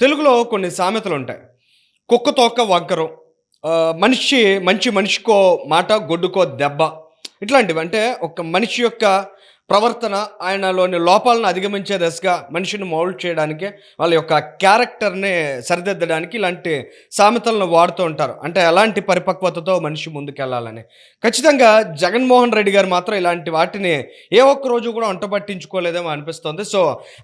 తెలుగులో కొన్ని సామెతలుంటాయి. కుక్క తోక వంకరం. మనిషి మంచి మనిషికో మాట, గొడ్డుకో దెబ్బ. ఇట్లాంటివి. అంటే ఒక మనిషి యొక్క ప్రవర్తన, ఆయనలోని లోపాలను అధిగమించే దశగా మనిషిని మౌల్డ్ చేయడానికి, వాళ్ళ యొక్క క్యారెక్టర్‌ని సరిదిద్దడానికి ఇలాంటి సామెతలను వాడుతూ ఉంటారు. అంటే ఎలాంటి పరిపక్వతతో మనిషి ముందుకెళ్ళాలని. ఖచ్చితంగా జగన్‌మోహన్ రెడ్డి గారు మాత్రం ఇలాంటి వాటిని ఏ ఒక్క రోజు కూడా వంట పట్టించుకోలేదేమో అనిపిస్తోంది. సో,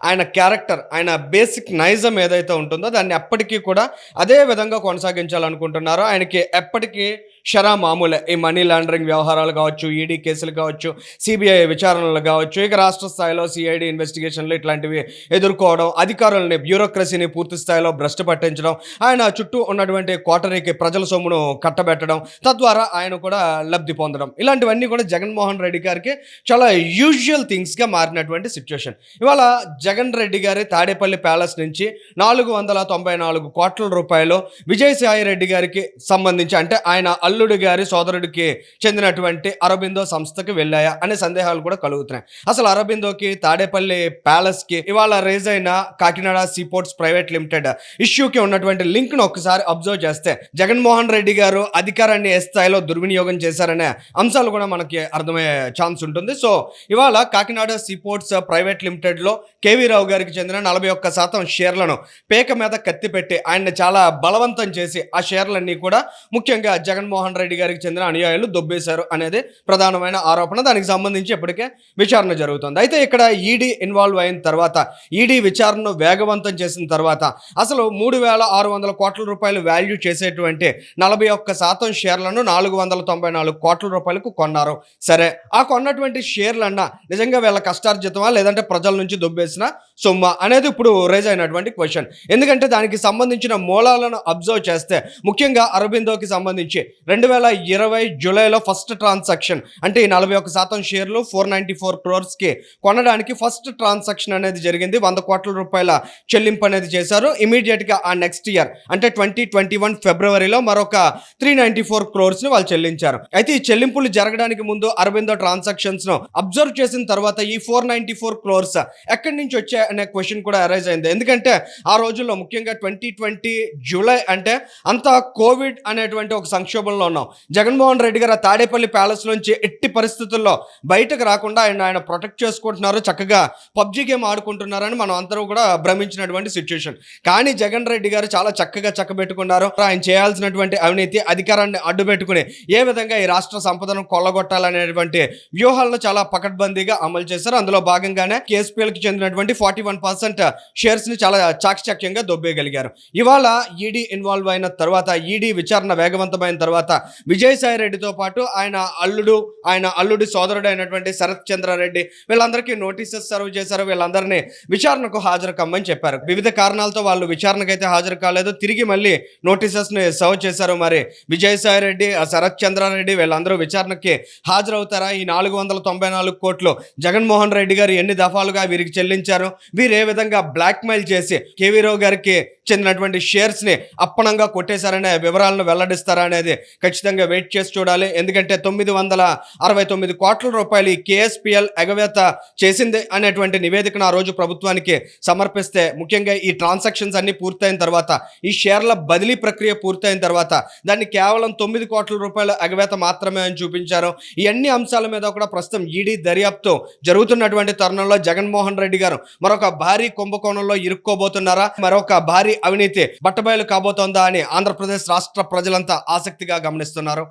ఆయన క్యారెక్టర్, ఆయన బేసిక్ నైజం ఏదైతే ఉంటుందో దాన్ని ఎప్పటికీ కూడా అదే విధంగా కొనసాగించాలనుకుంటున్నారు. ఆయనకి ఎప్పటికీ మామూలే. ఈ మనీ లాండరింగ్ వ్యవహారాలు కావచ్చు, ఈడీ కేసులు కావచ్చు, సీబీఐ విచారణలు కావచ్చు, ఇక రాష్ట్ర స్థాయిలో సీఐడీ ఇన్వెస్టిగేషన్లు ఇట్లాంటివి ఎదుర్కోవడం, అధికారులని బ్యూరోక్రసీని పూర్తి స్థాయిలో భ్రష్టు పట్టించడం, ఆయన చుట్టూ ఉన్నటువంటి కోటరీకి ప్రజల సొమ్మును కట్టబెట్టడం, తద్వారా ఆయన కూడా లబ్ధి పొందడం. ఇలాంటివన్నీ కూడా జగన్మోహన్ రెడ్డి గారికి చాలా యూజువల్ థింగ్స్‌గా మారినటువంటి సిట్యుయేషన్. ఇవాళ జగన్ రెడ్డి గారి తాడేపల్లి ప్యాలెస్ నుంచి 494 కోట్ల రూపాయలు విజయసాయి రెడ్డి గారికి సంబంధించి, అంటే ఆయన అల్లుడి గారి సోదరుడికి చెందినటువంటి అరబిందో సంస్థకి వెళ్ళాయా అనే సందేహాలు కూడా కలుగుతున్నాయి. అసలు అరబిందోకి, తాడేపల్లి ప్యాలెస్‌కి ఇవాళ రేజ్ అయిన కాకినాడ సీపోర్ట్స్ ప్రైవేట్ లిమిటెడ్ ఇష్యూకి ఉన్నటువంటి లింక్‌ను ఒక్కసారి అబ్జర్వ్ చేస్తే జగన్మోహన్ రెడ్డి గారు అధికారాన్ని ఏ స్థాయిలో దుర్వినియోగం చేశారనే అంశాలు కూడా మనకి అర్థమయ్యే ఛాన్స్ ఉంటుంది. సో, ఇవాళ కాకినాడ సీపోర్ట్స్ ప్రైవేట్ లిమిటెడ్‌లో కేవీ రావు గారికి చెందిన 41% షేర్లను పేక మీద కత్తి పెట్టి ఆయన్ని చాలా బలవంతం చేసి ఆ షేర్లన్నీ కూడా ముఖ్యంగా జగన్మోహన్ రెడ్డి గారికి చెందిన అనుయాయులు దొబ్బేశారు అనేది ప్రధానమైన ఆరోపణ. దానికి సంబంధించి ఇప్పటికే విచారణ జరుగుతుంది. అయితే ఇక్కడ ఈడీ ఇన్వాల్వ్ అయిన తర్వాత, ఈడీ విచారణను వేగవంతం చేసిన తర్వాత అసలు 3,600 కోట్ల రూపాయలు వాల్యూ చేసేటువంటి 41% షేర్లను 494 కోట్ల రూపాయలకు కొన్నారు. సరే, ఆ కొన్నటువంటి షేర్లన్నా నిజంగా వీళ్ళ కష్టార్జితమా లేదంటే ప్రజల నుంచి దొబ్బేసిన సొమ్మ అనేది ఇప్పుడు రేజ్ అయినటువంటి క్వశ్చన్. ఎందుకంటే దానికి సంబంధించిన మూలాలను అబ్జర్వ్ చేస్తే ముఖ్యంగా అరబిందోకి సంబంధించి 2020 జూలైలో ఫస్ట్ ట్రాన్సాక్షన్, అంటే ఈ 41% షేర్లు 494 క్రోర్స్‌కి కొనడానికి ఫస్ట్ ట్రాన్సాక్షన్ అనేది జరిగింది. 100 కోట్ల రూపాయల చెల్లింపు అనేది చేశారు. ఇమీడియట్‌గా ఆ నెక్స్ట్ ఇయర్ అంటే 2021 ఫిబ్రవరిలో మరొక 394 క్రోర్స్‌ని వాళ్ళు చెల్లించారు. అయితే ఈ చెల్లింపులు జరగడానికి ముందు అరబిందో ట్రాన్సాక్షన్స్‌ను అబ్జర్వ్ చేసిన తర్వాత ఈ 494 క్రోర్స్ ఎక్కడి నుంచి వచ్చాయి అనే క్వశ్చన్ కూడా అరైజ్ అయింది. ఎందుకంటే ఆ రోజుల్లో ముఖ్యంగా 2020 జూలై అంటే అంతా కోవిడ్ అనేటువంటి ఒక సంక్షోభంలో ఉన్నాం. జగన్మోహన్ రెడ్డి గారు తాడేపల్లి ప్యాలెస్ నుంచి ఎట్టి పరిస్థితుల్లో బయటకు రాకుండా ఆయన ప్రొటెక్ట్ చేసుకుంటున్నారు, చక్కగా పబ్జీ గేమ్ ఆడుకుంటున్నారని మనం అందరం కూడా భ్రమించినటువంటి సిచ్యుయేషన్. కానీ జగన్ రెడ్డి గారు చాలా చక్కగా చక్కబెట్టుకున్నారు. ఆయన చేయాల్సినటువంటి అవినీతి, అధికారాన్ని అడ్డుపెట్టుకుని ఏ విధంగా ఈ రాష్ట్ర సంపదను కొల్లగొట్టాలనేటువంటి వ్యూహాలను చాలా పకడ్బందీగా అమలు చేశారు. అందులో భాగంగానే కేఎస్పీఎల్కి చెందినటువంటి 41% షేర్స్ ని చాలా చాకచక్యంగా దొబ్బేయగలిగారు. ఇవాళ ఈడీ ఇన్వాల్వ్ అయిన తర్వాత, ఈడీ విచారణ వేగవంతమైన తర్వాత విజయసాయి రెడ్డితో పాటు ఆయన అల్లుడి సోదరుడు అయినటువంటి శరత్ చంద్రారెడ్డి వీళ్ళందరికీ నోటీసెస్ సర్వ్ చేశారు. వీళ్ళందరినీ విచారణకు హాజరు కమ్మని చెప్పారు. వివిధ కారణాలతో వాళ్ళు విచారణకైతే హాజరు కాలేదు. తిరిగి మళ్ళీ నోటీసెస్ ని సర్వ్ చేశారు. మరి విజయసాయి రెడ్డి, శరత్ చంద్రారెడ్డి వీళ్ళందరూ విచారణకి హాజరవుతారా? ఈ 494 కోట్లు జగన్మోహన్ రెడ్డి గారు ఎన్ని దఫాలుగా వీరికి చెల్లించారు, వీరు ఏ విధంగా బ్లాక్మెయిల్ చేసి కేవీ రావు గారికి చెందినటువంటి షేర్స్ ని అప్పనంగా కొట్టేశారనే వివరాలను వెల్లడిస్తారా అనేది ఖచ్చితంగా వెయిట్ చేసి చూడాలి. ఎందుకంటే 969 కోట్ల రూపాయలు ఈ కేఎస్పీఎల్ ఎగవేత చేసింది అనేటువంటి నివేదికను ఆ రోజు ప్రభుత్వానికి సమర్పిస్తే, ముఖ్యంగా ఈ ట్రాన్సాక్షన్స్ అన్ని పూర్తయిన తర్వాత, ఈ షేర్ల బదిలీ ప్రక్రియ పూర్తయిన తర్వాత దాన్ని కేవలం 9 కోట్ల రూపాయల ఎగవేత మాత్రమే అని చూపించారు. ఈ అన్ని అంశాల మీద కూడా ప్రస్తుతం ఈడీ దర్యాప్తు జరుగుతున్నటువంటి తరుణంలో జగన్మోహన్ రెడ్డి గారు మరొక భారీ కుంభకోణంలో ఇరుక్కోబోతున్నారా, మరొక భారీ అవినీతి బట్టబయలు కాబోతోందా అని ఆంధ్రప్రదేశ్ రాష్ట్ర ప్రజలంతా ఆసక్తిగా గమనిస్తున్నారు.